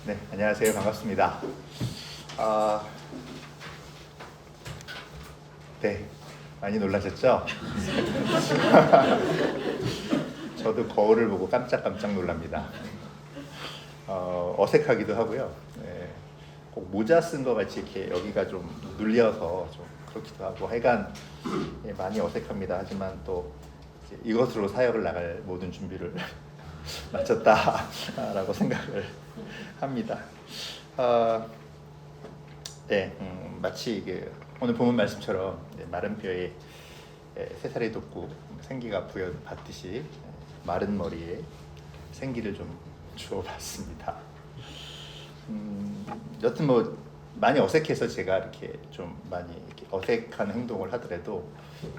네, 안녕하세요. 반갑습니다. 네, 많이 놀라셨죠? 저도 거울을 보고 깜짝깜짝 놀랍니다. 어색하기도 하고요. 네, 꼭 모자 쓴 것 같이 이렇게 여기가 좀 눌려서 좀 그렇기도 하고 하여간 많이 어색합니다. 하지만 또 이것으로 사역을 나갈 모든 준비를 마쳤다라고 생각을 합니다. 네, 마치 오늘 본문 말씀처럼 마른 뼈에 새살이 돋고 생기가 부여받듯이 마른 머리에 생기를 좀 주어봤습니다. 여튼 뭐 많이 어색해서 제가 이렇게 좀 많이 이렇게 어색한 행동을 하더라도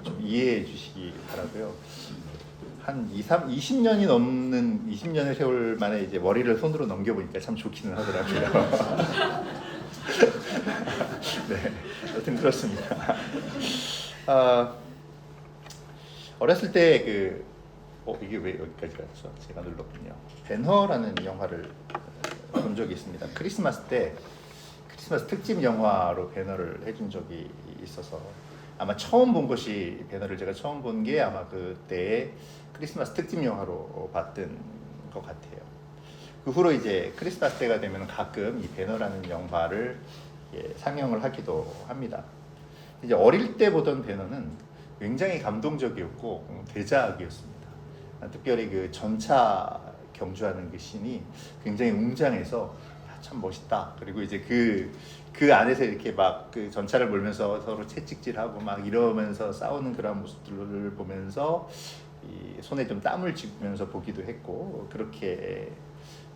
좀 이해해 주시기 바라고요. 한 20년이 넘는 20년의 세월 만에 이제 머리를 손으로 넘겨보니까 참 좋기는 하더라고요. 네, 여튼 그렇습니다. 어렸을 때 이게 왜 여기까지 갔죠? 제가 눌렀군요. 벤허라는 영화를 본 적이 있습니다. 크리스마스 특집 영화로 배너를 해준 적이 있어서 아마 처음 본 것이 배너를 제가 처음 본 게 아마 그때 크리스마스 특집 영화로 봤던 것 같아요. 그 후로 이제 크리스마스 때가 되면 가끔 이 배너라는 영화를 상영을 하기도 합니다. 이제 어릴 때 보던 배너는 굉장히 감동적이었고 대작이었습니다. 특별히 그 전차 경주하는 그 씬이 굉장히 웅장해서 참 멋있다. 그리고 이제 그 안에서 이렇게 막 그 전차를 몰면서 서로 채찍질하고 막 이러면서 싸우는 그런 모습들을 보면서 이 손에 좀 땀을 쥐면서 보기도 했고 그렇게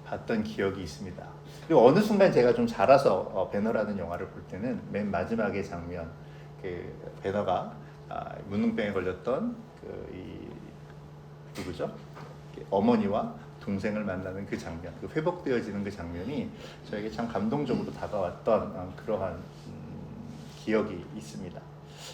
봤던 기억이 있습니다. 그리고 어느 순간 제가 좀 자라서 배너라는 영화를 볼 때는 맨 마지막의 장면, 그 배너가 문둥병에 걸렸던 누구죠? 어머니와 동생을 만나는 그 장면, 그 회복되어지는 그 장면이 저에게 참 감동적으로 다가왔던 그러한 기억이 있습니다.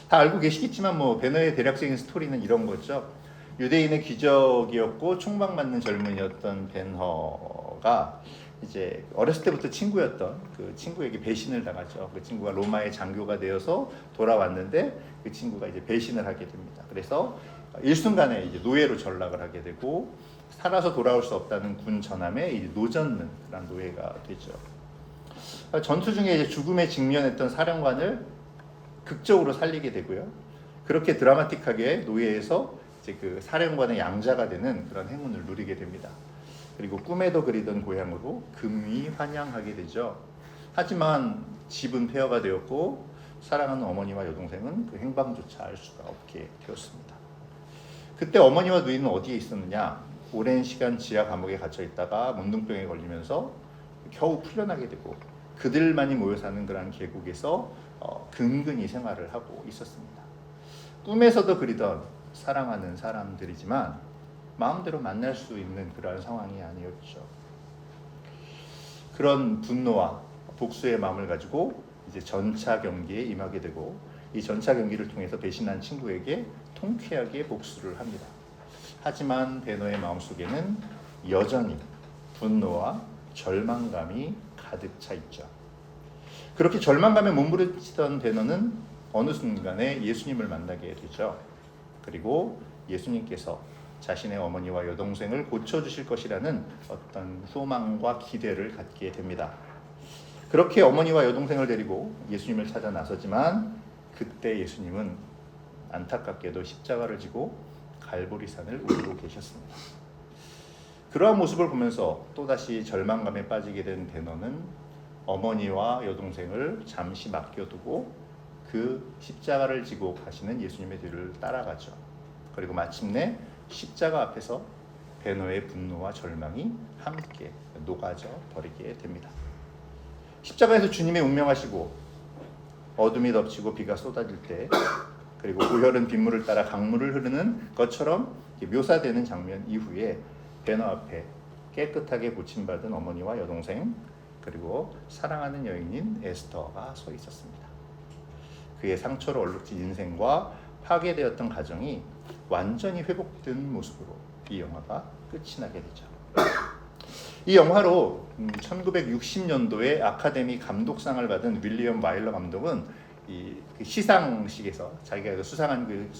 다 알고 계시겠지만 뭐 배너의 대략적인 스토리는 이런 거죠. 유대인의 귀족이었고 총망맞는 젊은이였던 벤허가 이제 어렸을 때부터 친구였던 그 친구에게 배신을 당하죠. 그 친구가 로마의 장교가 되어서 돌아왔는데 그 친구가 이제 배신을 하게 됩니다. 그래서 일순간에 이제 노예로 전락을 하게 되고 살아서 돌아올 수 없다는 군 전함에 이제 노젓는라는 노예가 되죠. 전투 중에 이제 죽음에 직면했던 사령관을 극적으로 살리게 되고요. 그렇게 드라마틱하게 노예에서 이제 그 사령관의 양자가 되는 그런 행운을 누리게 됩니다. 그리고 꿈에도 그리던 고향으로 금이 환영하게 되죠. 하지만 집은 폐허가 되었고 사랑하는 어머니와 여동생은 그 행방조차 알 수가 없게 되었습니다. 그때 어머니와 누이는 어디에 있었느냐? 오랜 시간 지하 감옥에 갇혀 있다가 문둥병에 걸리면서 겨우 풀려나게 되고 그들만이 모여 사는 그런 계곡에서 근근히 생활을 하고 있었습니다. 꿈에서도 그리던 사랑하는 사람들이지만 마음대로 만날 수 있는 그런 상황이 아니었죠. 그런 분노와 복수의 마음을 가지고 이제 전차 경기에 임하게 되고 이 전차 경기를 통해서 배신한 친구에게 통쾌하게 복수를 합니다. 하지만 배너의 마음속에는 여전히 분노와 절망감이 가득 차 있죠. 그렇게 절망감에 몸부림치던 배너는 어느 순간에 예수님을 만나게 되죠. 그리고 예수님께서 자신의 어머니와 여동생을 고쳐주실 것이라는 어떤 소망과 기대를 갖게 됩니다. 그렇게 어머니와 여동생을 데리고 예수님을 찾아 나서지만 그때 예수님은 안타깝게도 십자가를 지고 갈보리산을 오르고 계셨습니다. 그러한 모습을 보면서 또다시 절망감에 빠지게 된 배너는 어머니와 여동생을 잠시 맡겨두고 그 십자가를 지고 가시는 예수님의 뒤를 따라가죠. 그리고 마침내 십자가 앞에서 배너의 분노와 절망이 함께 녹아져 버리게 됩니다. 십자가에서 주님의 운명하시고 어둠이 덮치고 비가 쏟아질 때 그리고 고혈은 빗물을 따라 강물을 흐르는 것처럼 묘사되는 장면 이후에 배너 앞에 깨끗하게 고침받은 어머니와 여동생 그리고 사랑하는 여인인 에스더가 서 있었습니다. 그의 상처로 얼룩진 인생과 파괴되었던 가정이 완전히 회복된 모습으로 이 영화가 끝이 나게 되죠. 이 영화로 1960년도에 아카데미 감독상을 받은 윌리엄 와일러 감독은 그 시상식에서 자기가 수상한 그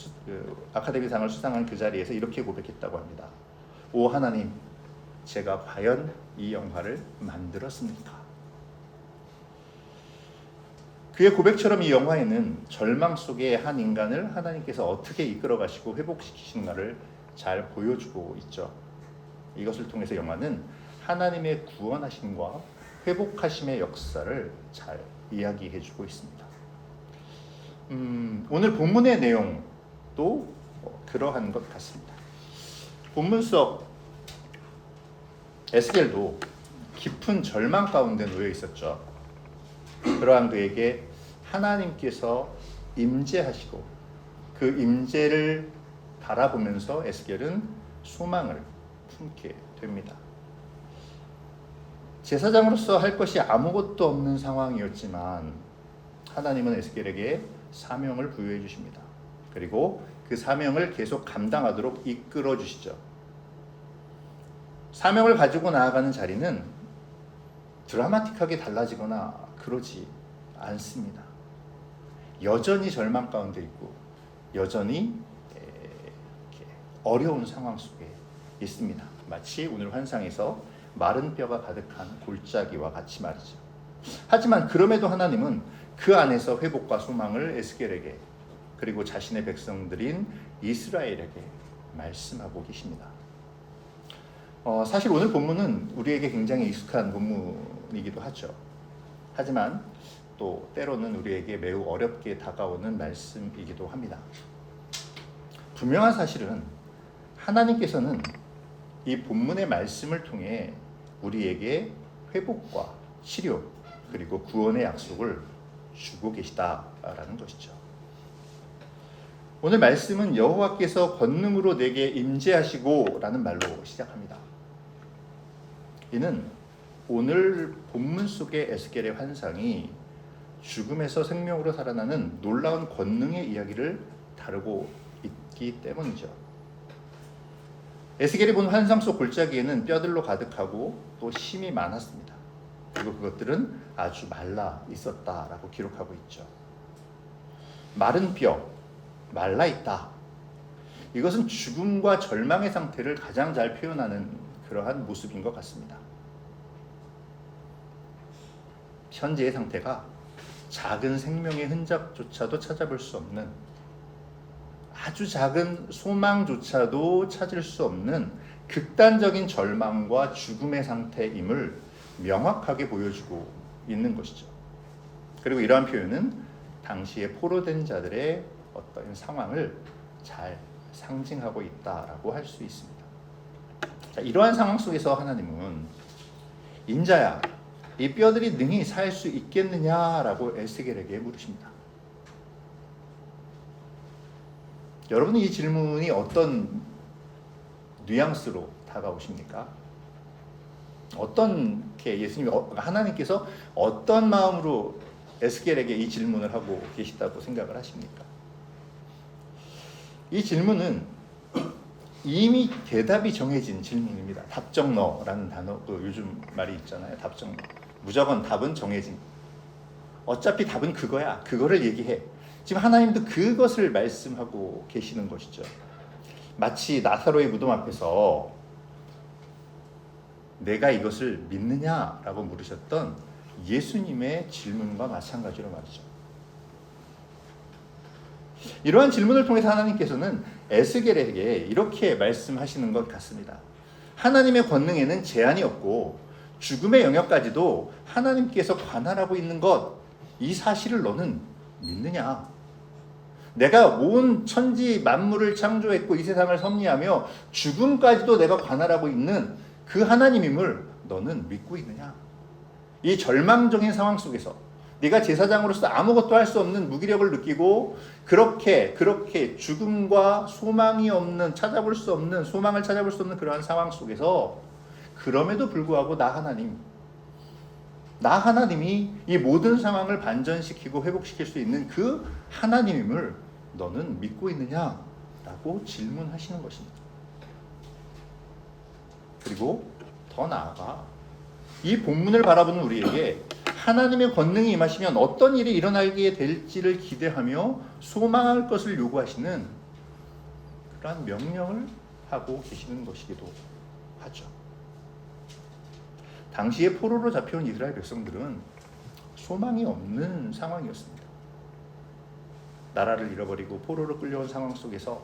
아카데미상을 수상한 그 자리에서 이렇게 고백했다고 합니다. 오 하나님, 제가 과연 이 영화를 만들었습니까? 그의 고백처럼 이 영화에는 절망 속의 한 인간을 하나님께서 어떻게 이끌어 가시고 회복시키시는가를 잘 보여주고 있죠. 이것을 통해서 영화는 하나님의 구원하심과 회복하심의 역사를 잘 이야기해주고 있습니다. 오늘 본문의 내용도 그러한 것 같습니다. 본문 속 에스겔도 깊은 절망 가운데 놓여 있었죠. 그러한 그에게 하나님께서 임재하시고 그 임재를 바라보면서 에스겔은 소망을 품게 됩니다. 제사장으로서 할 것이 아무것도 없는 상황이었지만 하나님은 에스겔에게 사명을 부여해 주십니다. 그리고 그 사명을 계속 감당하도록 이끌어 주시죠. 사명을 가지고 나아가는 자리는 드라마틱하게 달라지거나 그러지 않습니다. 여전히 절망 가운데 있고 여전히 어려운 상황 속에 있습니다. 마치 오늘 환상에서 마른 뼈가 가득한 골짜기와 같이 말이죠. 하지만 그럼에도 하나님은 그 안에서 회복과 소망을 에스겔에게 그리고 자신의 백성들인 이스라엘에게 말씀하고 계십니다. 사실 오늘 본문은 우리에게 굉장히 익숙한 본문이기도 하죠. 하지만 또 때로는 우리에게 매우 어렵게 다가오는 말씀이기도 합니다. 분명한 사실은 하나님께서는 이 본문의 말씀을 통해 우리에게 회복과 치료 그리고 구원의 약속을 주고 계시다라는 것이죠. 오늘 말씀은 여호와께서 권능으로 내게 임재하시고 라는 말로 시작합니다. 이는 오늘 본문 속의 에스겔의 환상이 죽음에서 생명으로 살아나는 놀라운 권능의 이야기를 다루고 있기 때문이죠. 에스겔이 본 환상 속 골짜기에는 뼈들로 가득하고 또 힘이 많았습니다. 그리고 그것들은 아주 말라 있었다라고 기록하고 있죠. 마른 뼈, 말라 있다. 이것은 죽음과 절망의 상태를 가장 잘 표현하는 그러한 모습인 것 같습니다. 현재의 상태가 작은 생명의 흔적조차도 찾아볼 수 없는 아주 작은 소망조차도 찾을 수 없는 극단적인 절망과 죽음의 상태임을 명확하게 보여주고 있는 것이죠. 그리고 이러한 표현은 당시에 포로된 자들의 어떤 상황을 잘 상징하고 있다라고 할 수 있습니다. 자, 이러한 상황 속에서 하나님은 인자야, 이 뼈들이 능히 살 수 있겠느냐라고 에스겔에게 물으십니다. 여러분은 이 질문이 어떤 뉘앙스로 다가오십니까? 어떻게 예수님, 하나님께서 어떤 마음으로 에스겔에게 이 질문을 하고 계시다고 생각을 하십니까? 이 질문은 이미 대답이 정해진 질문입니다. 답정너라는 단어, 요즘 말이 있잖아요. 답정너. 무조건 답은 정해진. 어차피 답은 그거야. 그거를 얘기해. 지금 하나님도 그것을 말씀하고 계시는 것이죠. 마치 나사로의 무덤 앞에서 내가 이것을 믿느냐라고 물으셨던 예수님의 질문과 마찬가지로 말이죠. 이러한 질문을 통해서 하나님께서는 에스겔에게 이렇게 말씀하시는 것 같습니다. 하나님의 권능에는 제한이 없고 죽음의 영역까지도 하나님께서 관할하고 있는 것, 이 사실을 너는 믿느냐? 내가 온 천지 만물을 창조했고 이 세상을 섭리하며 죽음까지도 내가 관할하고 있는 그 하나님임을 너는 믿고 있느냐? 이 절망적인 상황 속에서 네가 제사장으로서 아무것도 할 수 없는 무기력을 느끼고 그렇게 죽음과 소망이 없는, 찾아볼 수 없는, 소망을 찾아볼 수 없는 그러한 상황 속에서 그럼에도 불구하고 나 하나님이 이 모든 상황을 반전시키고 회복시킬 수 있는 그 하나님임을 너는 믿고 있느냐라고 질문하시는 것입니다. 그리고 더 나아가 이 본문을 바라보는 우리에게 하나님의 권능이 임하시면 어떤 일이 일어나게 될지를 기대하며 소망할 것을 요구하시는 그러한 명령을 하고 계시는 것이기도 하죠. 당시에 포로로 잡혀온 이스라엘 백성들은 소망이 없는 상황이었습니다. 나라를 잃어버리고 포로로 끌려온 상황 속에서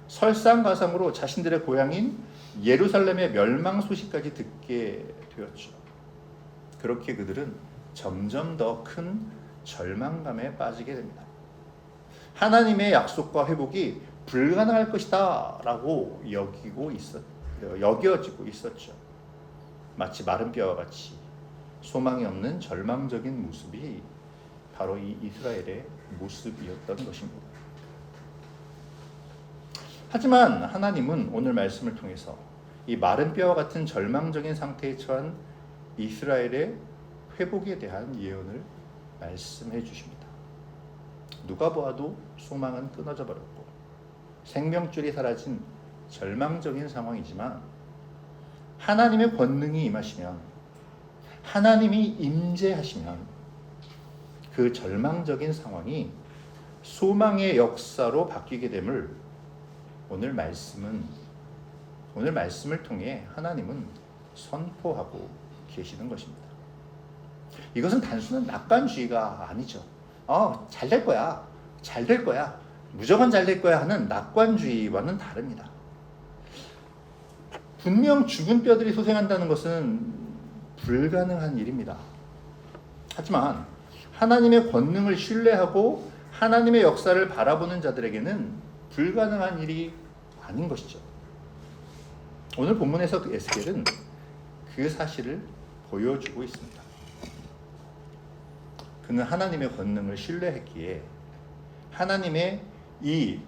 설상가상으로 자신들의 고향인 예루살렘의 멸망 소식까지 듣게 되었죠. 그렇게 그들은 점점 더 큰 절망감에 빠지게 됩니다. 하나님의 약속과 회복이 불가능할 것이다 라고 여겨지고 있었죠. 마치 마른 뼈와 같이 소망이 없는 절망적인 모습이 바로 이 이스라엘의 모습이었던 것입니다. 하지만 하나님은 오늘 말씀을 통해서 이 마른 뼈와 같은 절망적인 상태에 처한 이스라엘의 회복에 대한 예언을 말씀해 주십니다. 누가 보아도 소망은 끊어져 버렸고 생명줄이 사라진 절망적인 상황이지만 하나님의 권능이 임하시면, 하나님이 임재하시면 그 절망적인 상황이 소망의 역사로 바뀌게 됨을 오늘 말씀을 통해 하나님은 선포하고 계시는 것입니다. 이것은 단순한 낙관주의가 아니죠. 잘 될 거야, 잘 될 거야, 무조건 잘 될 거야 하는 낙관주의와는 다릅니다. 분명 죽은 뼈들이 소생한다는 것은 불가능한 일입니다. 하지만 하나님의 권능을 신뢰하고 하나님의 역사를 바라보는 자들에게는 불가능한 일이 아닌 것이죠. 오늘 본문에서 에스겔은 그 사실을 보여주고 있습니다. 그는 하나님의 권능을 신뢰했기에 하나님의 이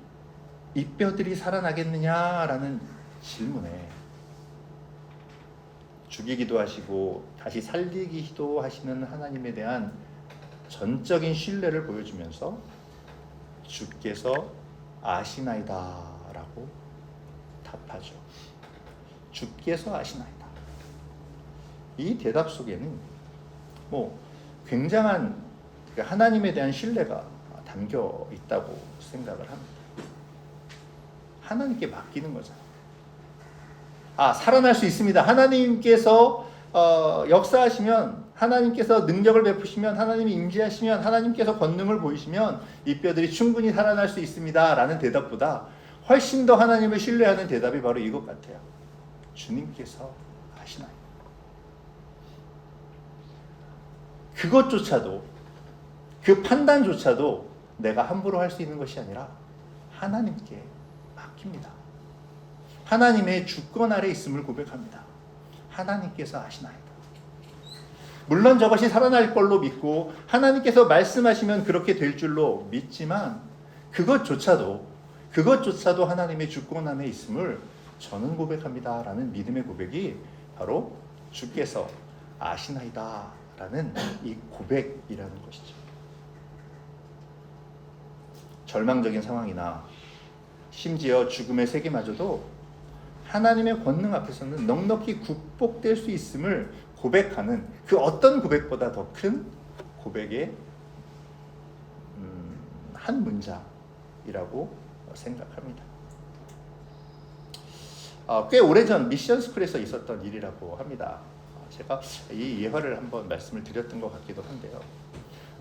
뼈들이 살아나겠느냐라는 질문에 죽이기도 하시고 다시 살리기도 하시는 하나님에 대한 전적인 신뢰를 보여주면서 주께서 아시나이다 라고 답하죠. 주께서 아시나이다. 이 대답 속에는 굉장한 하나님에 대한 신뢰가 담겨 있다고 생각을 합니다. 하나님께 맡기는 거잖아요. 살아날 수 있습니다. 하나님께서 역사하시면, 하나님께서 능력을 베푸시면, 하나님이 임재하시면, 하나님께서 권능을 보이시면 이 뼈들이 충분히 살아날 수 있습니다 라는 대답보다 훨씬 더 하나님을 신뢰하는 대답이 바로 이것 같아요. 주님께서 아시나요? 그것조차도, 그 판단조차도 내가 함부로 할 수 있는 것이 아니라 하나님께 맡깁니다. 하나님의 주권 아래 있음을 고백합니다. 하나님께서 아시나이다. 물론 저것이 살아날 걸로 믿고 하나님께서 말씀하시면 그렇게 될 줄로 믿지만 그것조차도 하나님의 주권 안에 있음을 저는 고백합니다 라는 믿음의 고백이 바로 주께서 아시나이다 라는 이 고백이라는 것이죠. 절망적인 상황이나 심지어 죽음의 세계마저도 하나님의 권능 앞에서는 넉넉히 극복될 수 있음을 고백하는 그 어떤 고백보다 더 큰 고백의 한 문장이라고 생각합니다. 꽤 오래전 미션 스쿨에서 있었던 일이라고 합니다. 제가 이 예화를 한번 말씀을 드렸던 것 같기도 한데요.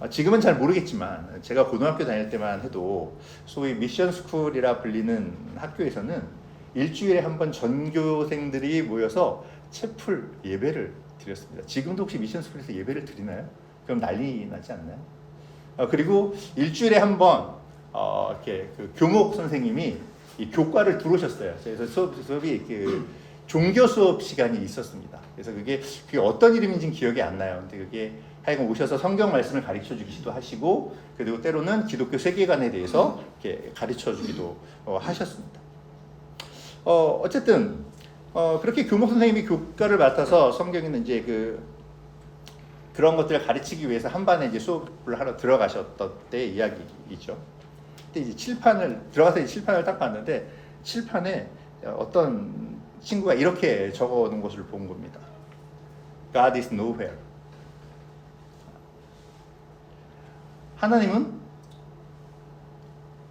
지금은 잘 모르겠지만 제가 고등학교 다닐 때만 해도 소위 미션 스쿨이라 불리는 학교에서는 일주일에 한 번 전교생들이 모여서 채플 예배를 드렸습니다. 지금도 혹시 미션 스쿨에서 예배를 드리나요? 그럼 난리 나지 않나요? 그리고 일주일에 한 번 이렇게 그 교목 선생님이 이 교과를 들어오셨어요. 그래서 수업이 종교 수업 시간이 있었습니다. 그래서 그게 어떤 이름인지는 기억이 안 나요. 근데 그게 하여간 오셔서 성경 말씀을 가르쳐 주기도 하시고, 그리고 때로는 기독교 세계관에 대해서 이렇게 가르쳐 주기도 하셨습니다. 어쨌든 그렇게 교목 선생님이 교과를 맡아서 성경에는 이제 그런 것들을 가르치기 위해서 한 반에 이제 수업을 하러 들어가셨던 때 이야기이죠. 그때 이제 들어가서 칠판을 딱 봤는데 칠판에 어떤 친구가 이렇게 적어 놓은 것을 본 겁니다. God is nowhere. 하나님은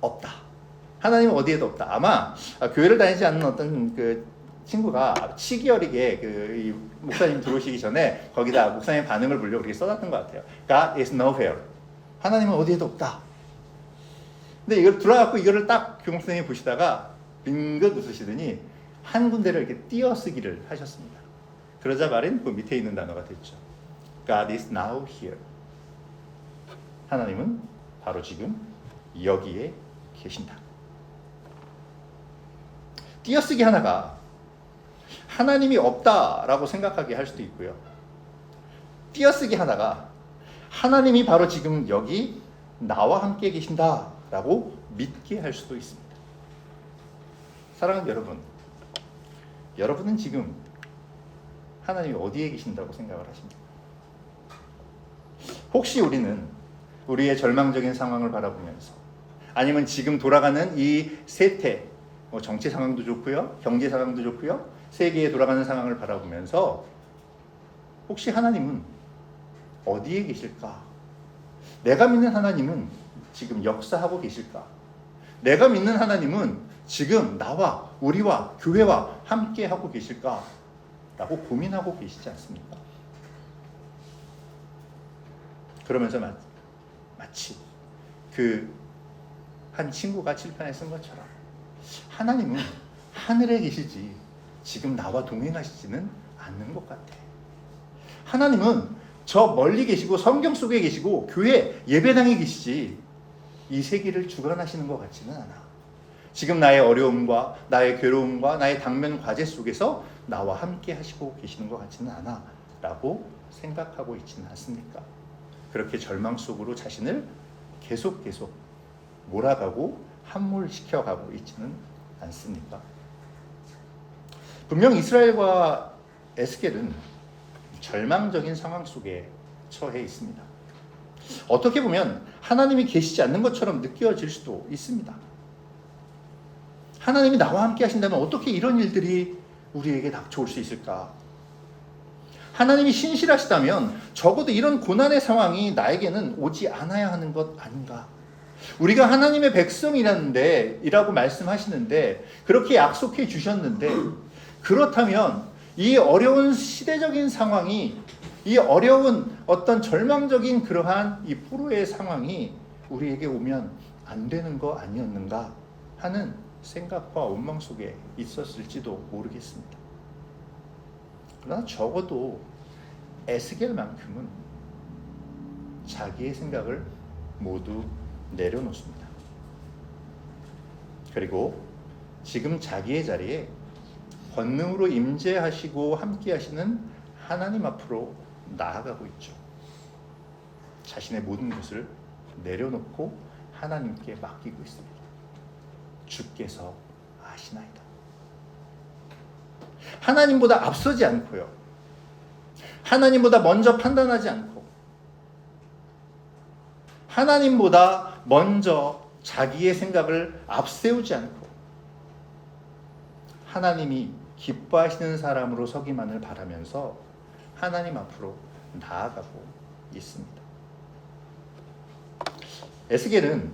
없다. 하나님은 어디에도 없다. 아마 교회를 다니지 않는 어떤 그 친구가 치기 어리게 이 목사님 들어오시기 전에 거기다 목사님 반응을 보려고 그렇게 써놨던 것 같아요. God is nowhere. 하나님은 어디에도 없다. 근데 이걸 들어갖고 이거를 딱 교목 선생님이 보시다가 빙긋 웃으시더니 한 군데를 이렇게 띄어쓰기를 하셨습니다. 그러자 말인 그 밑에 있는 단어가 됐죠. God is now here. 하나님은 바로 지금 여기에 계신다. 띄어쓰기 하나가 하나님이 없다라고 생각하게 할 수도 있고요. 띄어쓰기 하나가 하나님이 바로 지금 여기 나와 함께 계신다라고 믿게 할 수도 있습니다. 사랑하는 여러분, 여러분은 지금 하나님이 어디에 계신다고 생각을 하십니까? 혹시 우리는 우리의 절망적인 상황을 바라보면서 아니면 지금 돌아가는 이 세태, 정치 상황도 좋고요, 경제 상황도 좋고요, 세계에 돌아가는 상황을 바라보면서 혹시 하나님은 어디에 계실까? 내가 믿는 하나님은 지금 역사하고 계실까? 내가 믿는 하나님은 지금 나와 우리와 교회와 함께 하고 계실까? 라고 고민하고 계시지 않습니까? 그러면서 마치 그 한 친구가 칠판에 쓴 것처럼 하나님은 하늘에 계시지 지금 나와 동행하시지는 않는 것 같아. 하나님은 저 멀리 계시고 성경 속에 계시고 교회 예배당에 계시지 이 세계를 주관하시는 것 같지는 않아. 지금 나의 어려움과 나의 괴로움과 나의 당면 과제 속에서 나와 함께 하시고 계시는 것 같지는 않아 라고 생각하고 있지는 않습니까? 그렇게 절망 속으로 자신을 계속 몰아가고 함몰시켜가고 있지는 않습니까? 분명 이스라엘과 에스겔은 절망적인 상황 속에 처해 있습니다. 어떻게 보면 하나님이 계시지 않는 것처럼 느껴질 수도 있습니다. 하나님이 나와 함께 하신다면 어떻게 이런 일들이 우리에게 닥쳐올 수 있을까? 하나님이 신실하시다면 적어도 이런 고난의 상황이 나에게는 오지 않아야 하는 것 아닌가? 우리가 하나님의 백성이라고 말씀하시는데 그렇게 약속해 주셨는데 그렇다면 이 어려운 시대적인 상황이 이 어려운 어떤 절망적인 그러한 이 불후의 상황이 우리에게 오면 안 되는 거 아니었는가 하는 생각과 원망 속에 있었을지도 모르겠습니다. 그러나 적어도 에스겔만큼은 자기의 생각을 모두 내려놓습니다. 그리고 지금 자기의 자리에 권능으로 임재하시고 함께 하시는 하나님 앞으로 나아가고 있죠. 자신의 모든 것을 내려놓고 하나님께 맡기고 있습니다. 주께서 아시나이다. 하나님보다 앞서지 않고요. 하나님보다 먼저 판단하지 않고 하나님보다 먼저 자기의 생각을 앞세우지 않고 하나님이 기뻐하시는 사람으로 서기만을 바라면서 하나님 앞으로 나아가고 있습니다. 에스겔은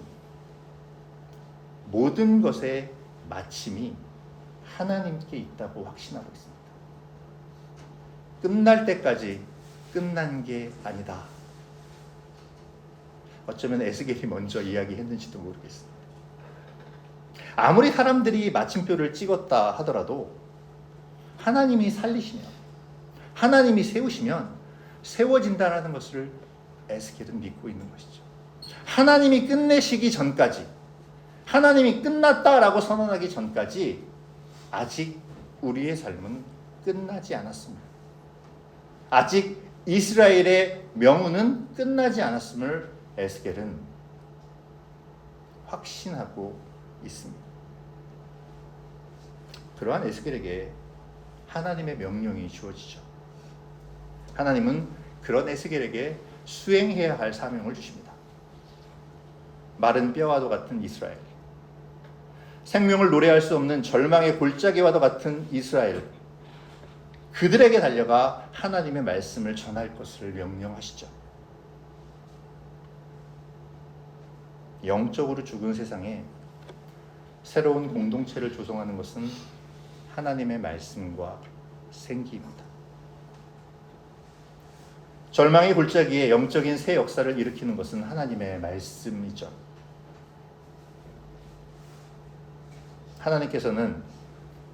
모든 것의 마침이 하나님께 있다고 확신하고 있습니다. 끝날 때까지 끝난 게 아니다. 어쩌면 에스겔이 먼저 이야기했는지도 모르겠습니다. 아무리 사람들이 마침표를 찍었다 하더라도 하나님이 살리시면, 하나님이 세우시면 세워진다라는 것을 에스겔은 믿고 있는 것이죠. 하나님이 끝내시기 전까지, 하나님이 끝났다라고 선언하기 전까지 아직 우리의 삶은 끝나지 않았습니다. 아직 이스라엘의 명운은 끝나지 않았음을 에스겔은 확신하고 있습니다. 그러한 에스겔에게 하나님의 명령이 주어지죠. 하나님은 그런 에스겔에게 수행해야 할 사명을 주십니다. 마른 뼈와도 같은 이스라엘, 생명을 노래할 수 없는 절망의 골짜기와도 같은 이스라엘, 그들에게 달려가 하나님의 말씀을 전할 것을 명령하시죠. 영적으로 죽은 세상에 새로운 공동체를 조성하는 것은 하나님의 말씀과 생기입니다. 절망의 골짜기에 영적인 새 역사를 일으키는 것은 하나님의 말씀이죠. 하나님께서는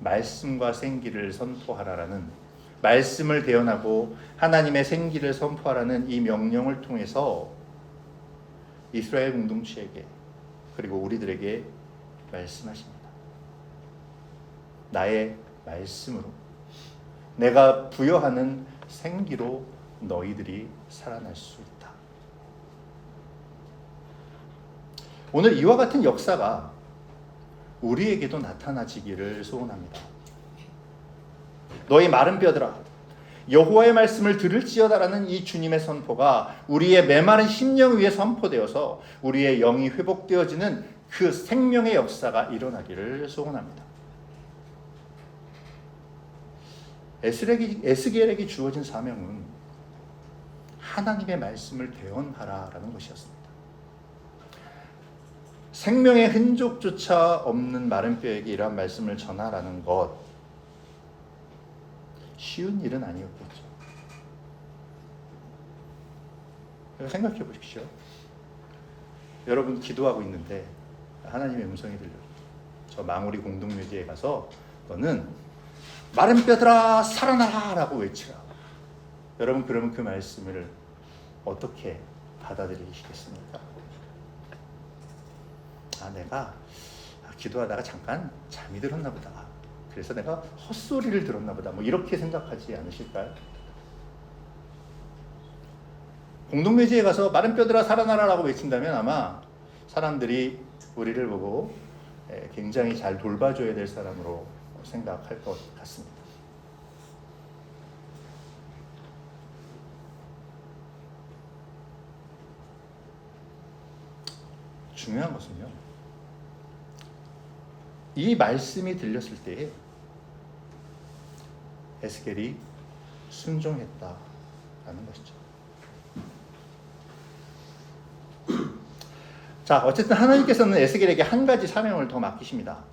말씀과 생기를 선포하라라는, 말씀을 대언하고 하나님의 생기를 선포하라는 이 명령을 통해서 이스라엘 공동체에게 그리고 우리들에게 말씀하십니다. 나의 말씀으로, 내가 부여하는 생기로 너희들이 살아날 수 있다. 오늘 이와 같은 역사가 우리에게도 나타나지기를 소원합니다. 너희 마른 뼈들아, 여호와의 말씀을 들을지어다라는 이 주님의 선포가 우리의 메마른 심령 위에 선포되어서 우리의 영이 회복되어지는 그 생명의 역사가 일어나기를 소원합니다. 에스겔에게 주어진 사명은 하나님의 말씀을 대언하라라는 것이었습니다. 생명의 흔적조차 없는 마른 뼈에게 이러한 말씀을 전하라는 것, 쉬운 일은 아니었겠죠. 생각해 보십시오. 여러분 기도하고 있는데 하나님의 음성이 들려요. 저 망우리 공동묘지에 가서 너는 마른 뼈들아 살아나라 라고 외치라. 여러분 그러면 그 말씀을 어떻게 받아들이시겠습니까? 내가 기도하다가 잠깐 잠이 들었나 보다. 그래서 내가 헛소리를 들었나 보다. 이렇게 생각하지 않으실까요? 공동묘지에 가서 마른 뼈들아 살아나라라고 외친다면 아마 사람들이 우리를 보고 굉장히 잘 돌봐줘야 될 사람으로 생각할 것 같습니다. 중요한 것은요, 이 말씀이 들렸을 때에 에스겔이 순종했다라는 것이죠. 자, 어쨌든 하나님께서는 에스겔에게 한 가지 사명을 더 맡기십니다.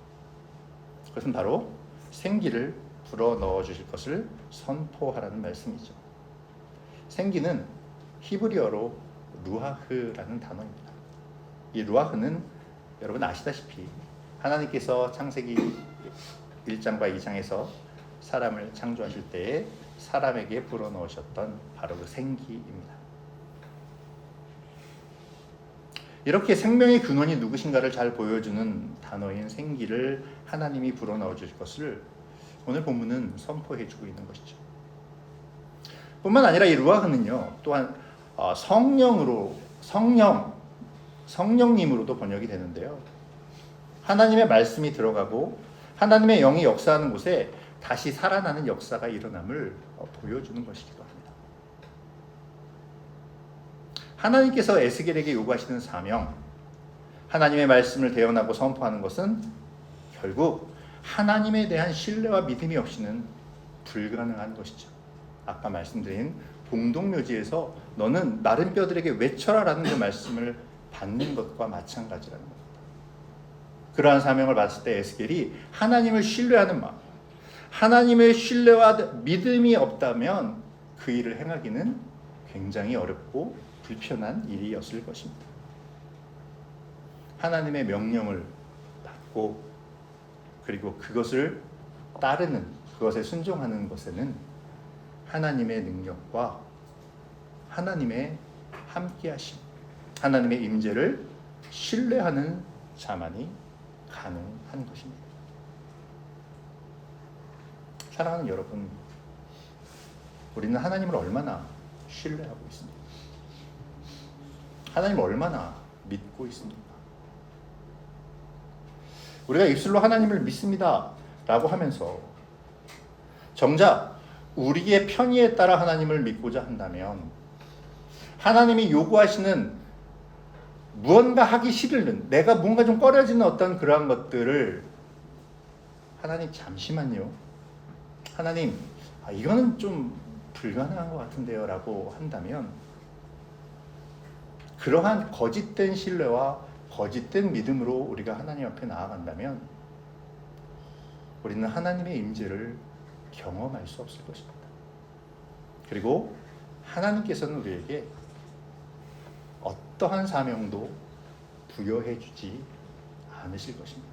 그것은 바로 생기를 불어넣어 주실 것을 선포하라는 말씀이죠. 생기는 히브리어로 루아흐라는 단어입니다. 이 루아흐는 여러분 아시다시피 하나님께서 창세기 1장과 2장에서 사람을 창조하실 때에 사람에게 불어넣으셨던 바로 그 생기입니다. 이렇게 생명의 근원이 누구신가를 잘 보여주는 단어인 생기를 하나님이 불어넣어 주실 것을 오늘 본문은 선포해 주고 있는 것이죠. 뿐만 아니라 이 루아흐는요, 또한 성령님으로도 번역이 되는데요. 하나님의 말씀이 들어가고 하나님의 영이 역사하는 곳에 다시 살아나는 역사가 일어남을 보여주는 것이기도 합니다. 하나님께서 에스겔에게 요구하시는 사명, 하나님의 말씀을 대언하고 선포하는 것은 결국 하나님에 대한 신뢰와 믿음이 없이는 불가능한 것이죠. 아까 말씀드린 공동묘지에서 너는 마른 뼈들에게 외쳐라라는 그 말씀을 받는 것과 마찬가지라는 겁니다. 그러한 사명을 받았을 때 에스겔이 하나님을 신뢰하는 마음, 하나님의 신뢰와 믿음이 없다면 그 일을 행하기는 굉장히 어렵고 불편한 일이었을 것입니다. 하나님의 명령을 받고 그리고 그것을 따르는, 그것에 순종하는 것에는 하나님의 능력과 하나님의 함께하심, 하나님의 임재를 신뢰하는 자만이 가능한 것입니다. 사랑하는 여러분, 우리는 하나님을 얼마나 신뢰하고 있습니까? 하나님을 얼마나 믿고 있습니까? 우리가 입술로 하나님을 믿습니다 라고 하면서 정작 우리의 편의에 따라 하나님을 믿고자 한다면 하나님이 요구하시는 무언가 하기 싫은, 내가 뭔가 좀 꺼려지는 어떤 그러한 것들을 하나님 잠시만요, 하나님 이거는 좀 불가능한 것 같은데요 라고 한다면, 그러한 거짓된 신뢰와 거짓된 믿음으로 우리가 하나님 앞에 나아간다면 우리는 하나님의 임재를 경험할 수 없을 것입니다. 그리고 하나님께서는 우리에게 어떠한 사명도 부여해 주지 않으실 것입니다.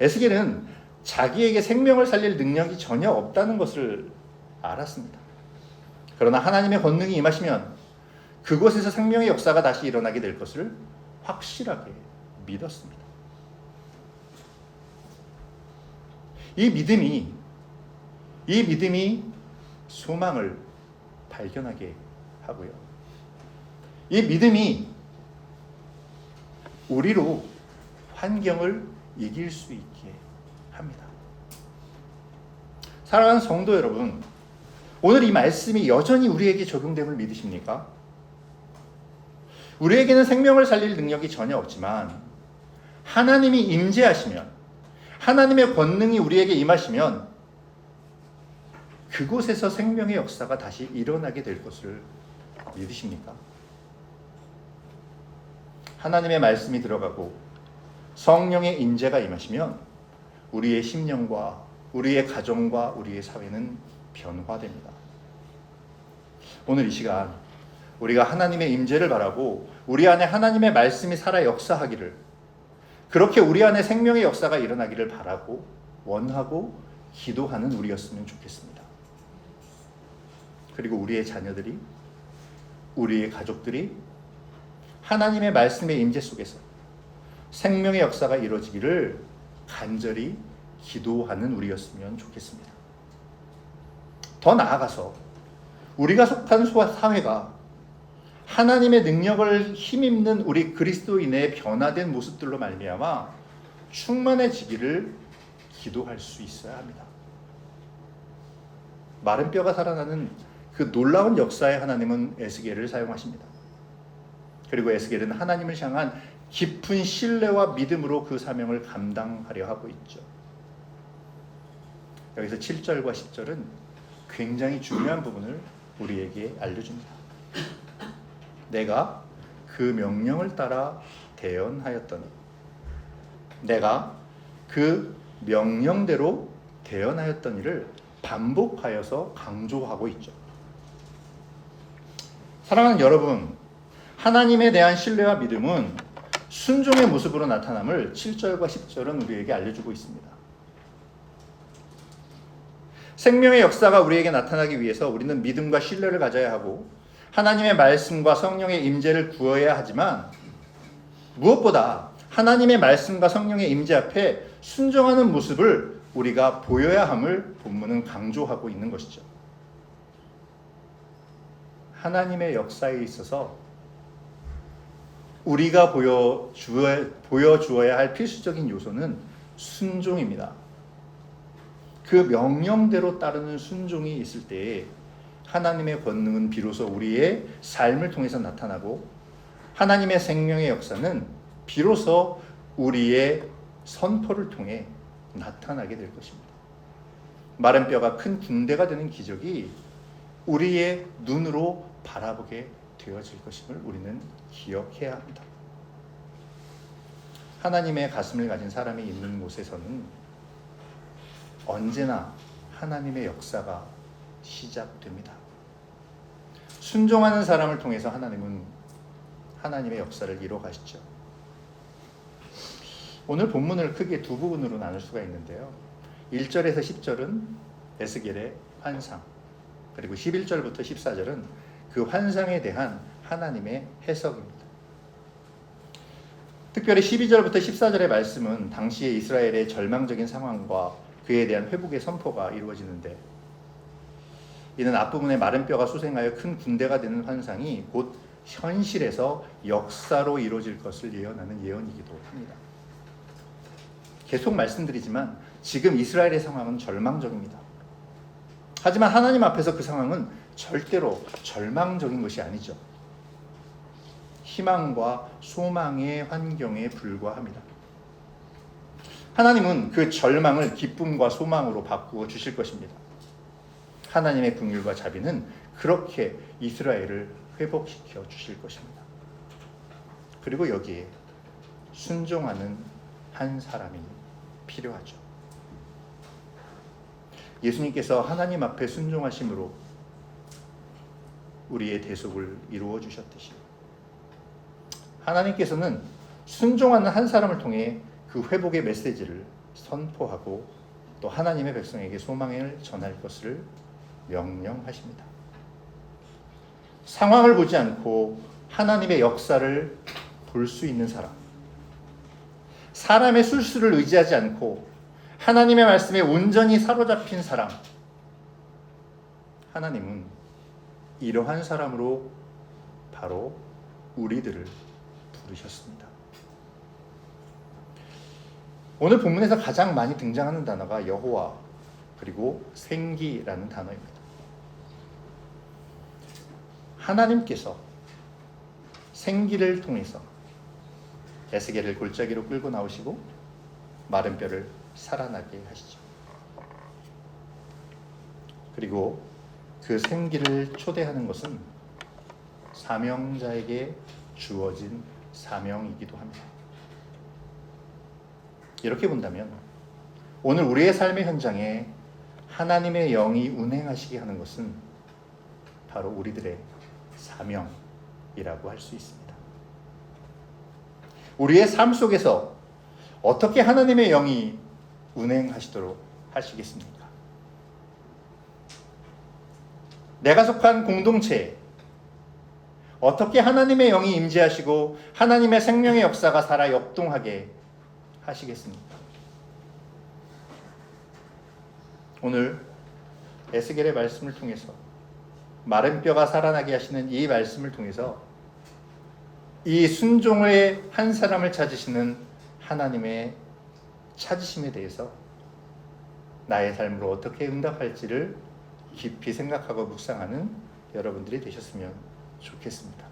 에스겔은 자기에게 생명을 살릴 능력이 전혀 없다는 것을 알았습니다. 그러나 하나님의 권능이 임하시면 그곳에서 생명의 역사가 다시 일어나게 될 것을 확실하게 믿었습니다. 이 믿음이 소망을 발견하게 하고요. 이 믿음이 우리로 환경을 이길 수 있게 합니다. 사랑하는 성도 여러분, 오늘 이 말씀이 여전히 우리에게 적용됨을 믿으십니까? 우리에게는 생명을 살릴 능력이 전혀 없지만 하나님이 임재하시면, 하나님의 권능이 우리에게 임하시면 그곳에서 생명의 역사가 다시 일어나게 될 것을 믿으십니까? 하나님의 말씀이 들어가고 성령의 임재가 임하시면 우리의 심령과 우리의 가정과 우리의 사회는 변화됩니다. 오늘 이 시간 우리가 하나님의 임재를 바라고 우리 안에 하나님의 말씀이 살아 역사하기를, 그렇게 우리 안에 생명의 역사가 일어나기를 바라고 원하고 기도하는 우리였으면 좋겠습니다. 그리고 우리의 자녀들이, 우리의 가족들이 하나님의 말씀의 임재 속에서 생명의 역사가 이루어지기를 간절히 기도하는 우리였으면 좋겠습니다. 더 나아가서 우리가 속한 사회가 하나님의 능력을 힘입는 우리 그리스도인의 변화된 모습들로 말미암아 충만해지기를 기도할 수 있어야 합니다. 마른 뼈가 살아나는 그 놀라운 역사의 하나님은 에스겔을 사용하십니다. 그리고 에스겔은 하나님을 향한 깊은 신뢰와 믿음으로 그 사명을 감당하려 하고 있죠. 여기서 7절과 10절은 굉장히 중요한 부분을 우리에게 알려줍니다. 내가 그 명령을 따라 대언하였더니, 내가 그 명령대로 대언하였더니를 반복하여서 강조하고 있죠. 사랑하는 여러분, 하나님에 대한 신뢰와 믿음은 순종의 모습으로 나타남을 7절과 10절은 우리에게 알려주고 있습니다. 생명의 역사가 우리에게 나타나기 위해서 우리는 믿음과 신뢰를 가져야 하고 하나님의 말씀과 성령의 임재를 구해야 하지만, 무엇보다 하나님의 말씀과 성령의 임재 앞에 순종하는 모습을 우리가 보여야 함을 본문은 강조하고 있는 것이죠. 하나님의 역사에 있어서 우리가 보여주어야 할 필수적인 요소는 순종입니다. 그 명령대로 따르는 순종이 있을 때에 하나님의 권능은 비로소 우리의 삶을 통해서 나타나고, 하나님의 생명의 역사는 비로소 우리의 선포를 통해 나타나게 될 것입니다. 마른 뼈가 큰 군대가 되는 기적이 우리의 눈으로 바라보게 되어질 것임을 우리는 기억해야 합니다. 하나님의 가슴을 가진 사람이 있는 곳에서는 언제나 하나님의 역사가 시작됩니다. 순종하는 사람을 통해서 하나님은 하나님의 역사를 이루어 가시죠. 오늘 본문을 크게 두 부분으로 나눌 수가 있는데요. 1절에서 10절은 에스겔의 환상, 그리고 11절부터 14절은 그 환상에 대한 하나님의 해석입니다. 특별히 12절부터 14절의 말씀은 당시의 이스라엘의 절망적인 상황과 그에 대한 회복의 선포가 이루어지는데, 이는 앞부분에 마른 뼈가 수생하여 큰 군대가 되는 환상이 곧 현실에서 역사로 이루어질 것을 예언하는 예언이기도 합니다. 계속 말씀드리지만 지금 이스라엘의 상황은 절망적입니다. 하지만 하나님 앞에서 그 상황은 절대로 절망적인 것이 아니죠. 희망과 소망의 환경에 불과합니다. 하나님은 그 절망을 기쁨과 소망으로 바꾸어 주실 것입니다. 하나님의 긍휼과 자비는 그렇게 이스라엘을 회복시켜 주실 것입니다. 그리고 여기에 순종하는 한 사람이 필요하죠. 예수님께서 하나님 앞에 순종하심으로 우리의 대속을 이루어 주셨듯이 하나님께서는 순종하는 한 사람을 통해 그 회복의 메시지를 선포하고 또 하나님의 백성에게 소망을 전할 것을 명령하십니다. 상황을 보지 않고 하나님의 역사를 볼 수 있는 사람, 사람의 술수를 의지하지 않고 하나님의 말씀에 온전히 사로잡힌 사람, 하나님은 이러한 사람으로 바로 우리들을 부르셨습니다. 오늘 본문에서 가장 많이 등장하는 단어가 여호와 그리고 생기라는 단어입니다. 하나님께서 생기를 통해서 에스겔을 골짜기로 끌고 나오시고 마른 뼈를 살아나게 하시죠. 그리고 그 생기를 초대하는 것은 사명자에게 주어진 사명이기도 합니다. 이렇게 본다면 오늘 우리의 삶의 현장에 하나님의 영이 운행하시게 하는 것은 바로 우리들의 사명이라고 할 수 있습니다. 우리의 삶 속에서 어떻게 하나님의 영이 운행하시도록 하시겠습니까? 내가 속한 공동체에 어떻게 하나님의 영이 임재하시고 하나님의 생명의 역사가 살아 역동하게 하시겠습니까? 오늘 에스겔의 말씀을 통해서 마른 뼈가 살아나게 하시는 이 말씀을 통해서 이 순종의 한 사람을 찾으시는 하나님의 찾으심에 대해서 나의 삶으로 어떻게 응답할지를 깊이 생각하고 묵상하는 여러분들이 되셨으면 좋겠습니다.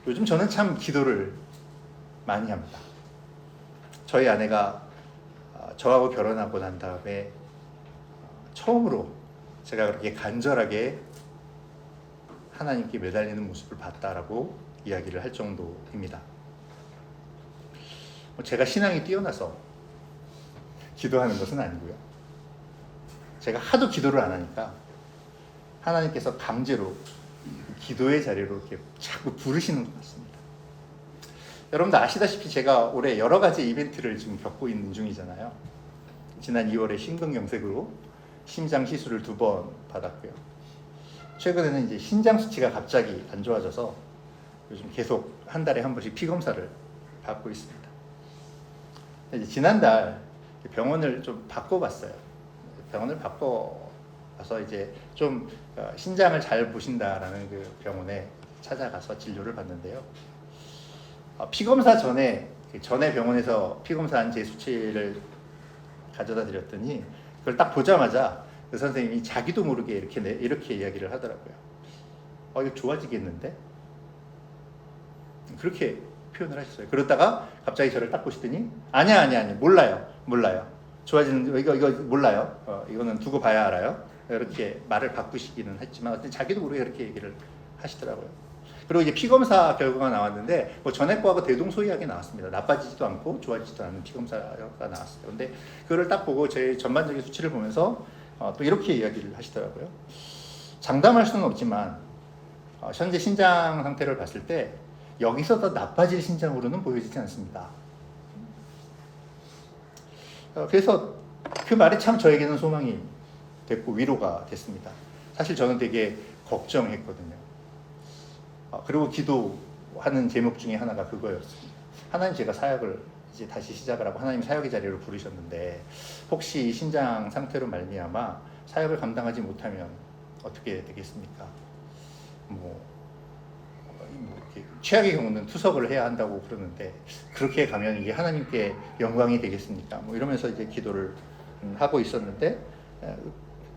요즘 저는 참 기도를 많이 합니다. 저희 아내가 저하고 결혼하고 난 다음에 처음으로 제가 그렇게 간절하게 하나님께 매달리는 모습을 봤다라고 이야기를 할 정도입니다. 제가 신앙이 뛰어나서 기도하는 것은 아니고요. 제가 하도 기도를 안 하니까 하나님께서 강제로 기도의 자리로 이렇게 자꾸 부르시는 것 같습니다. 여러분들 아시다시피 제가 올해 여러 가지 이벤트를 지금 겪고 있는 중이잖아요. 지난 2월에 심근경색으로 심장 시술을 2번 받았고요. 최근에는 이제 신장 수치가 갑자기 안 좋아져서 요즘 계속 한 달에 한 번씩 피 검사를 받고 있습니다. 이제 지난달 병원을 좀 바꿔봤어요. 병원을 바꿔서 이제 좀 신장을 잘 보신다라는 그 병원에 찾아가서 진료를 받는데요. 피 검사 전에 병원에서 피 검사한 제 수치를 가져다 드렸더니 그걸 딱 보자마자 그 선생님이 자기도 모르게 이렇게 이야기를 하더라고요. 이거 좋아지겠는데? 그렇게 표현을 하셨어요. 그러다가 갑자기 저를 딱 보시더니 아니야 몰라요. 좋아지는 이거 몰라요. 이거는 두고 봐야 알아요. 이렇게 말을 바꾸시기는 했지만 어쨌든 자기도 모르게 그렇게 얘기를 하시더라고요. 그리고 이제 피검사 결과가 나왔는데 전에 거하고 대동소이하게 나왔습니다. 나빠지지도 않고 좋아지지도 않은 피검사가 나왔어요. 근데 그걸 딱 보고 제 전반적인 수치를 보면서 또 이렇게 이야기를 하시더라고요. 장담할 수는 없지만 현재 신장 상태를 봤을 때 여기서 더 나빠질 신장으로는 보여지지 않습니다. 그래서 그 말이 참 저에게는 소망이 됐고 위로가 됐습니다. 사실 저는 되게 걱정했거든요. 그리고 기도하는 제목 중에 하나가 그거였습니다. 하나님, 제가 사역을 이제 다시 시작을 하고 하나님 사역의 자리로 부르셨는데 혹시 이 신장 상태로 말미암아 사역을 감당하지 못하면 어떻게 되겠습니까? 이렇게 최악의 경우는 투석을 해야 한다고 그러는데 그렇게 가면 이게 하나님께 영광이 되겠습니까? 이러면서 이제 기도를 하고 있었는데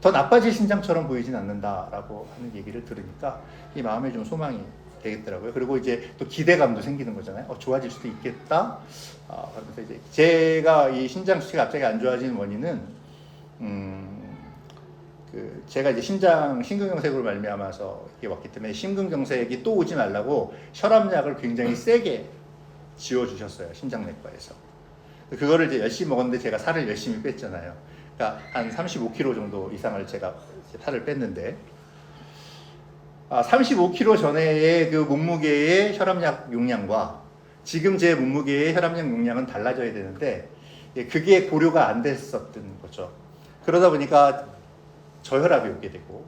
더 나빠질 신장처럼 보이진 않는다라고 하는 얘기를 들으니까 이 마음에 좀 소망이 되겠더라고요. 그리고 이제 또 기대감도 생기는 거잖아요. 좋아질 수도 있겠다. 그래서 이제 제가 이 신장 수치가 갑자기 안 좋아지는 원인은 제가 이제 심근경색으로 말미암아서 이게 왔기 때문에 심근경색이 또 오지 말라고 혈압약을 굉장히 세게 지어주셨어요. 심장내과에서. 그거를 이제 열심히 먹었는데 제가 살을 열심히 뺐잖아요. 그러니까 한 35kg 정도 이상을 제가 살을 뺐는데 35kg 전에의 그 몸무게의 혈압약 용량과 지금 제 몸무게의 혈압약 용량은 달라져야 되는데 그게 고려가 안 됐었던 거죠. 그러다 보니까 저혈압이 오게 되고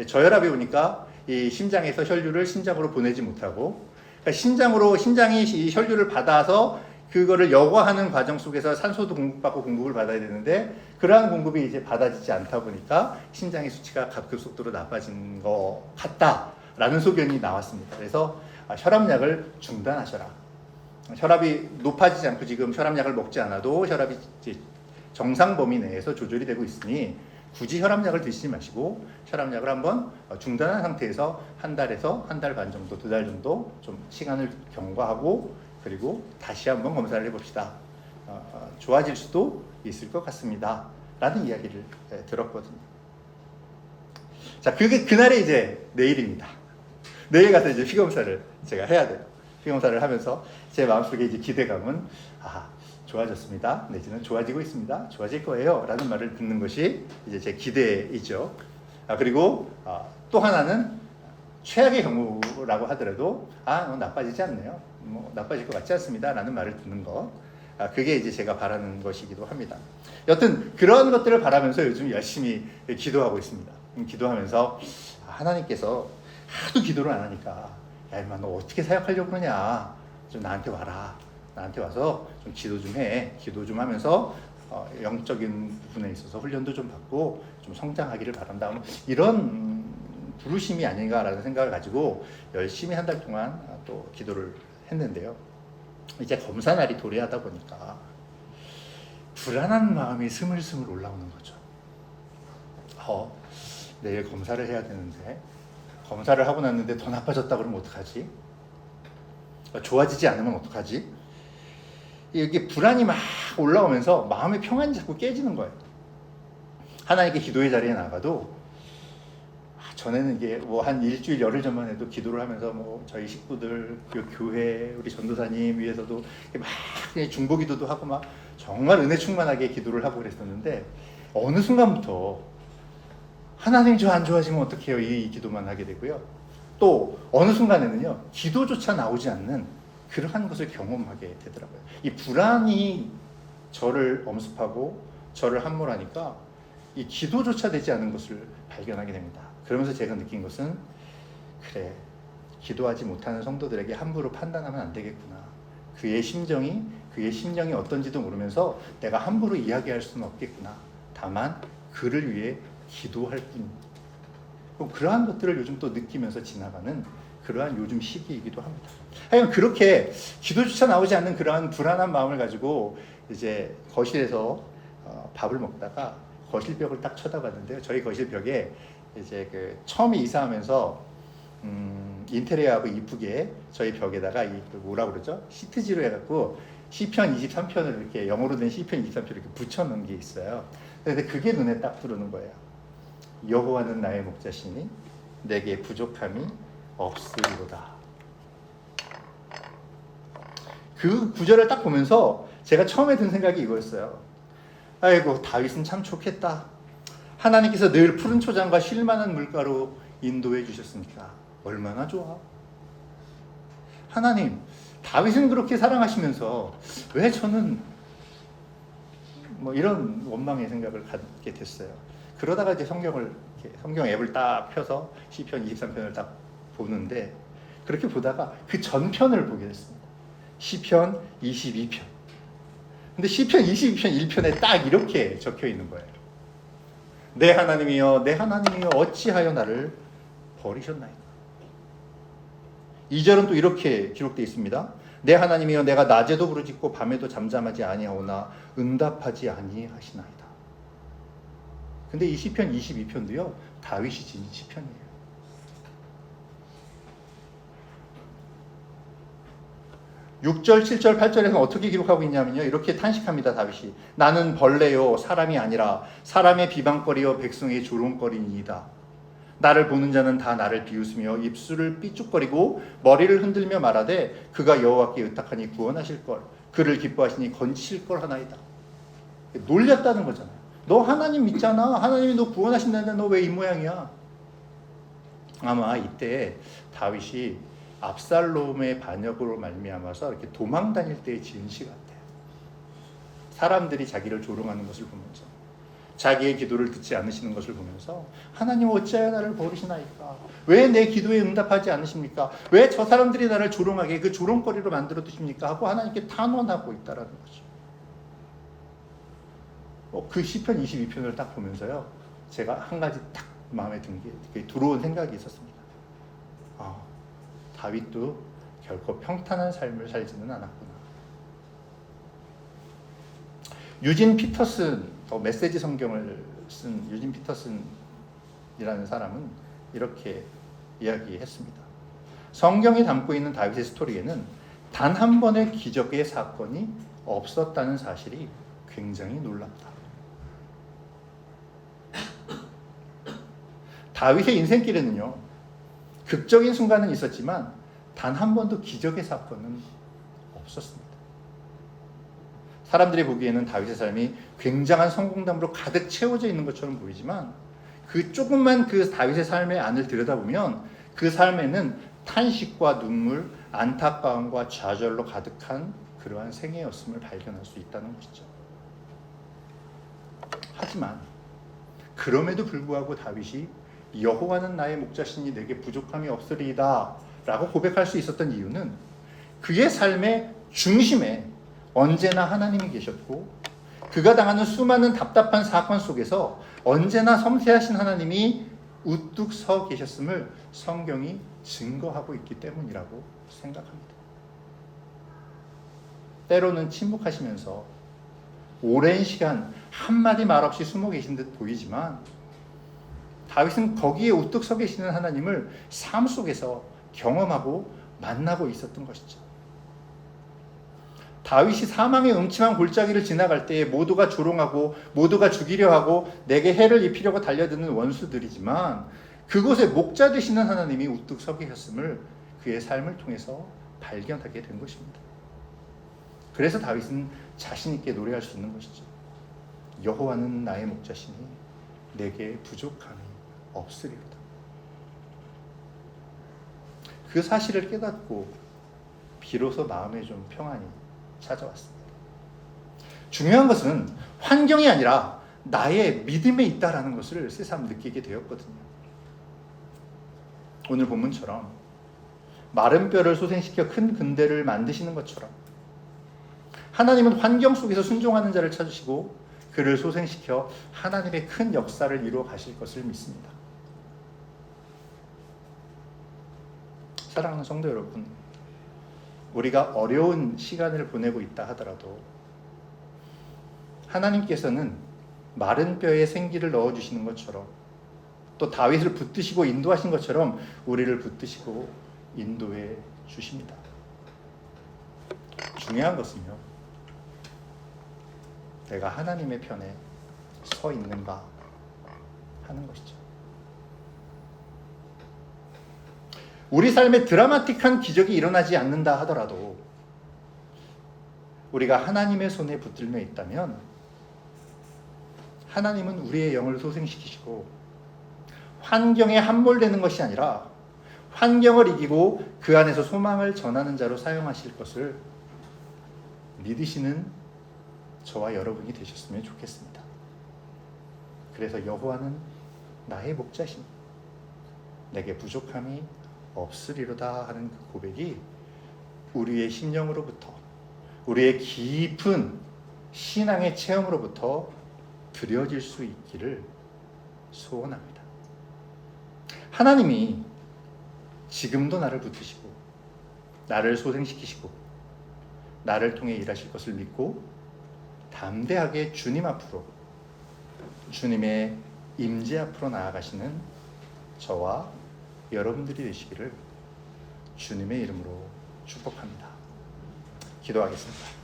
저혈압이 오니까 이 심장에서 혈류를 심장으로 보내지 못하고 그러니까 심장이 이 혈류를 받아서 그거를 여과하는 과정 속에서 산소도 공급받고 공급을 받아야 되는데 그러한 공급이 이제 받아지지 않다 보니까 심장의 수치가 급속도로 나빠진 것 같다라는 소견이 나왔습니다. 그래서 혈압약을 중단하셔라. 혈압이 높아지지 않고 지금 혈압약을 먹지 않아도 혈압이 이제 정상 범위 내에서 조절이 되고 있으니 굳이 혈압약을 드시지 마시고 혈압약을 한번 중단한 상태에서 한 달에서 한 달 반 정도, 2달 정도 좀 시간을 경과하고 그리고 다시 한번 검사를 해봅시다. 좋아질 수도 있을 것 같습니다. 라는 이야기를 들었거든요. 자, 그날이 이제 내일입니다. 내일 가서 이제 피검사를 제가 해야 돼요. 피검사를 하면서 제 마음속에 이제 기대감은 좋아졌습니다. 내지는 좋아지고 있습니다. 좋아질 거예요. 라는 말을 듣는 것이 이제 제 기대이죠. 그리고 또 하나는 최악의 경우라고 하더라도 나빠지지 않네요. 나빠질 것 같지 않습니다. 라는 말을 듣는 것. 그게 이제 제가 바라는 것이기도 합니다. 여튼 그런 것들을 바라면서 요즘 열심히 기도하고 있습니다. 기도하면서 하나님께서 하도 기도를 안 하니까 야 임마 너 어떻게 사역하려고 그러냐. 좀 나한테 와라. 나한테 와서 좀 기도 좀 해. 기도 좀 하면서 영적인 부분에 있어서 훈련도 좀 받고 좀 성장하기를 바란다. 이런 부르심이 아닌가라는 생각을 가지고 열심히 한 달 동안 또 기도를 했는데요. 이제 검사 날이 도래하다 보니까 불안한 마음이 스물스물 올라오는 거죠. 내일 검사를 해야 되는데 검사를 하고 났는데 더 나빠졌다 그러면 어떡하지? 좋아지지 않으면 어떡하지? 이게 불안이 막 올라오면서 마음의 평안이 자꾸 깨지는 거예요. 하나님께 기도의 자리에 나가도 전에는 이게 한 일주일 열흘 전만 해도 기도를 하면서 저희 식구들, 교회, 우리 전도사님 위해서도 막 그냥 중보기도도 하고 막 정말 은혜 충만하게 기도를 하고 그랬었는데 어느 순간부터 하나님 저 안 좋아지면 어떡해요? 이 기도만 하게 되고요. 또 어느 순간에는요 기도조차 나오지 않는 그러한 것을 경험하게 되더라고요. 이 불안이 저를 엄습하고 저를 함몰하니까 이 기도조차 되지 않은 것을 발견하게 됩니다. 그러면서 제가 느낀 것은 그래 기도하지 못하는 성도들에게 함부로 판단하면 안 되겠구나. 그의 심령이 어떤지도 모르면서 내가 함부로 이야기할 수는 없겠구나. 다만 그를 위해 기도할 뿐. 그러한 것들을 요즘 또 느끼면서 지나가는 그러한 요즘 시기이기도 합니다. 하여간 그렇게 기도조차 나오지 않는 그러한 불안한 마음을 가지고 이제 거실에서 밥을 먹다가 거실벽을 딱 쳐다봤는데요. 저희 거실벽에 이제 처음에 이사하면서 인테리어하고 이쁘게 저희 벽에다가 뭐라 그러죠? 시트지로 해갖고 시편 23편을 이렇게 영어로 된 시편 23편을 이렇게 붙여놓은 게 있어요. 근데 그게 눈에 딱 들어오는 거예요. 여호와는 나의 목자시니 내게 부족함이 없으리로다. 그 구절을 딱 보면서 제가 처음에 든 생각이 이거였어요. 아이고 다윗은 참 좋겠다. 하나님께서 늘 푸른 초장과 쉴만한 물가로 인도해 주셨으니까 얼마나 좋아. 하나님 다윗은 그렇게 사랑하시면서 왜 저는 이런 원망의 생각을 갖게 됐어요. 그러다가 이제 성경 앱을 딱 펴서 시편 23편을 딱 보는데 그렇게 보다가 그 전편을 보게 됐습니다. 시편 22편. 근데 시편 22편 1편에 딱 이렇게 적혀 있는 거예요. 내 하나님이여 내 하나님이여 어찌하여 나를 버리셨나이까. 2절은 또 이렇게 기록되어 있습니다. 내 하나님이여 내가 낮에도 부르짖고 밤에도 잠잠하지 아니하오나 응답하지 아니하시나이다. 근데 이 시편 22편도요 다윗이 지은 시편이에요. 6절, 7절, 8절에서 어떻게 기록하고 있냐면요. 이렇게 탄식합니다. 다윗이. 나는 벌레요 사람이 아니라 사람의 비방거리요 백성의 조롱거리니이다. 나를 보는 자는 다 나를 비웃으며 입술을 삐죽거리고 머리를 흔들며 말하되 그가 여호와께 의탁하니 구원하실 걸 그를 기뻐하시니 건지실 걸 하나이다. 놀렸다는 거잖아요. 너 하나님 믿잖아. 하나님이 너 구원하신다는데 너 왜 이 모양이야? 아마 이때 다윗이 압살롬의 반역으로 말미암아서 이렇게 도망 다닐 때의 지은 시 같아요. 사람들이 자기를 조롱하는 것을 보면서, 자기의 기도를 듣지 않으시는 것을 보면서 하나님 어찌하여 나를 버리시나이까? 왜 내 기도에 응답하지 않으십니까? 왜 저 사람들이 나를 조롱하게 그 조롱거리로 만들어 두십니까? 하고 하나님께 탄원하고 있다라는 거죠. 그 시편 22편을 딱 보면서요, 제가 한 가지 딱 마음에 든 게 들어온 생각이 있었습니다. 다윗도 결코 평탄한 삶을 살지는 않았구나. 유진 피터슨, 메시지 성경을 쓴 유진 피터슨이라는 사람은 이렇게 이야기했습니다. 성경이 담고 있는 다윗의 스토리에는 단 한 번의 기적의 사건이 없었다는 사실이 굉장히 놀랍다. 다윗의 인생길에는요, 극적인 순간은 있었지만 단 한 번도 기적의 사건은 없었습니다. 사람들이 보기에는 다윗의 삶이 굉장한 성공담으로 가득 채워져 있는 것처럼 보이지만 그 조금만 그 다윗의 삶의 안을 들여다보면 그 삶에는 탄식과 눈물, 안타까움과 좌절로 가득한 그러한 생애였음을 발견할 수 있다는 것이죠. 하지만 그럼에도 불구하고 다윗이 여호와는 나의 목자시니 내게 부족함이 없으리이다 라고 고백할 수 있었던 이유는 그의 삶의 중심에 언제나 하나님이 계셨고 그가 당하는 수많은 답답한 사건 속에서 언제나 섬세하신 하나님이 우뚝 서 계셨음을 성경이 증거하고 있기 때문이라고 생각합니다. 때로는 침묵하시면서 오랜 시간 한마디 말 없이 숨어 계신 듯 보이지만 다윗은 거기에 우뚝 서 계시는 하나님을 삶 속에서 경험하고 만나고 있었던 것이죠. 다윗이 사망의 음침한 골짜기를 지나갈 때에 모두가 조롱하고 모두가 죽이려 하고 내게 해를 입히려고 달려드는 원수들이지만 그곳에 목자 되시는 하나님이 우뚝 서 계셨음을 그의 삶을 통해서 발견하게 된 것입니다. 그래서 다윗은 자신 있게 노래할 수 있는 것이죠. 여호와는 나의 목자시니 내게 부족함이 없으리로다. 그 사실을 깨닫고 비로소 마음에 좀 평안이 찾아왔습니다. 중요한 것은 환경이 아니라 나의 믿음에 있다라는 것을 새삼 느끼게 되었거든요. 오늘 본문처럼 마른 뼈를 소생시켜 큰 근대를 만드시는 것처럼 하나님은 환경 속에서 순종하는 자를 찾으시고 그를 소생시켜 하나님의 큰 역사를 이루어 가실 것을 믿습니다. 사랑하는 성도 여러분, 우리가 어려운 시간을 보내고 있다 하더라도 하나님께서는 마른 뼈에 생기를 넣어주시는 것처럼 또 다윗을 붙드시고 인도하신 것처럼 우리를 붙드시고 인도해 주십니다. 중요한 것은요, 내가 하나님의 편에 서 있는가 하는 것이죠. 우리 삶에 드라마틱한 기적이 일어나지 않는다 하더라도 우리가 하나님의 손에 붙들며 있다면 하나님은 우리의 영을 소생시키시고 환경에 함몰되는 것이 아니라 환경을 이기고 그 안에서 소망을 전하는 자로 사용하실 것을 믿으시는 저와 여러분이 되셨으면 좋겠습니다. 그래서 여호와는 나의 목자시니 내게 부족함이 없으리로다 하는 그 고백이 우리의 심령으로부터 우리의 깊은 신앙의 체험으로부터 드려질 수 있기를 소원합니다. 하나님이 지금도 나를 붙드시고 나를 소생시키시고 나를 통해 일하실 것을 믿고 담대하게 주님 앞으로 주님의 임재 앞으로 나아가시는 저와 여러분들이 되시기를 주님의 이름으로 축복합니다. 기도하겠습니다.